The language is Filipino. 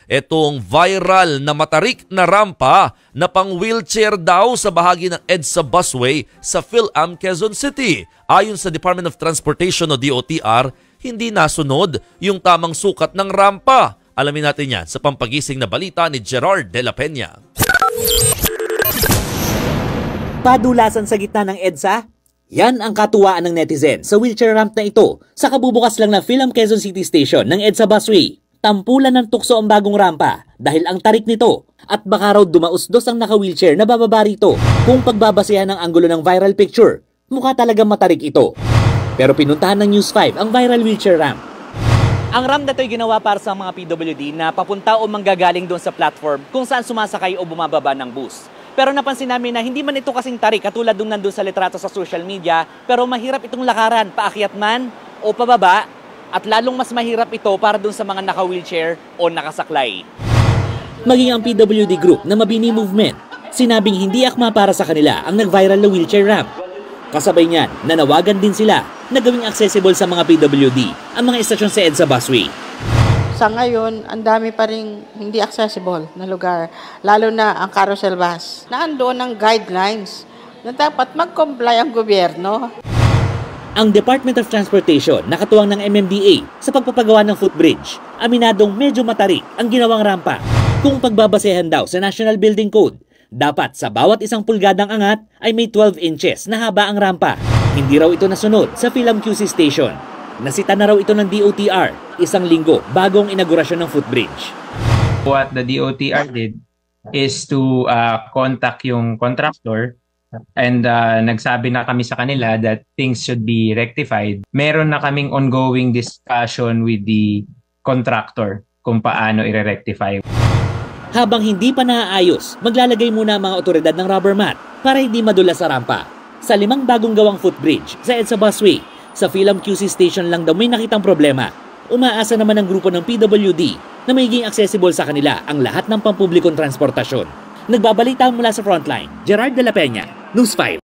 Itong viral na matarik na rampa na pang-wheelchair daw sa bahagi ng EDSA busway sa PhilAm, Quezon City. Ayon sa Department of Transportation o DOTR, hindi nasunod yung tamang sukat ng rampa. Alamin natin yan sa pampagising na balita ni Gerard de la Peña. Padulasan sa gitna ng EDSA? Yan ang katuwaan ng netizen sa wheelchair ramp na ito sa kabubukas lang ng PhilAm Quezon City Station ng EDSA busway. Tampulan ng tukso ang bagong rampa dahil ang tarik nito at baka raw dumausdos ang naka-wheelchair na bababa rito. Kung pagbabasehan ng anggulo ng viral picture, mukha talagang matarik ito. Pero pinuntahan ng News 5 ang viral wheelchair ramp. Ang ramp na ito ay ginawa para sa mga PWD na papunta o manggagaling doon sa platform kung saan sumasakay o bumababa ng bus. Pero napansin namin na hindi man ito kasing tarik katulad nung nandun sa litrato sa social media, pero mahirap itong lakaran, paakyat man o pababa, at lalong mas mahirap ito para dun sa mga naka-wheelchair o nakasaklay. Maging ang PWD group na Mabini Movement, sinabing hindi akma para sa kanila ang nag-viral na wheelchair ramp. Kasabay niyan, nanawagan din sila na gawing accessible sa mga PWD ang mga estasyon sa EDSA busway. Sa ngayon, ang dami pa rin hindi accessible na lugar, lalo na ang carousel bus. Naandoon ang guidelines na dapat mag-comply ang gobyerno. Ang Department of Transportation nakatuwang ng MMDA sa pagpapagawa ng footbridge. Aminadong medyo matarik ang ginawang rampa. Kung pagbabasehan daw sa National Building Code, dapat sa bawat isang pulgadang angat ay may 12 inches na haba ang rampa. Hindi raw ito nasunod sa PhilAm QC Station. Nasita na raw ito ng DOTR 1 linggo bago ang inaugurasyon ng footbridge. What the DOTR did is to contact yung contractor and nagsabi na kami sa kanila that things should be rectified. Meron na kaming ongoing discussion with the contractor kung paano i-rectify. Habang hindi pa naaayos, maglalagay muna ang mga otoridad ng rubber mat para hindi madulas sa rampa. Sa 5 bagong gawang footbridge sa EDSA busway, sa PhilAm QC Station lang daw may nakitang problema. Umaasa naman ang grupo ng PWD na magiging accessible sa kanila ang lahat ng pampublikong transportasyon. Nagbabalita mula sa Frontline, Gerard de la Peña, News 5.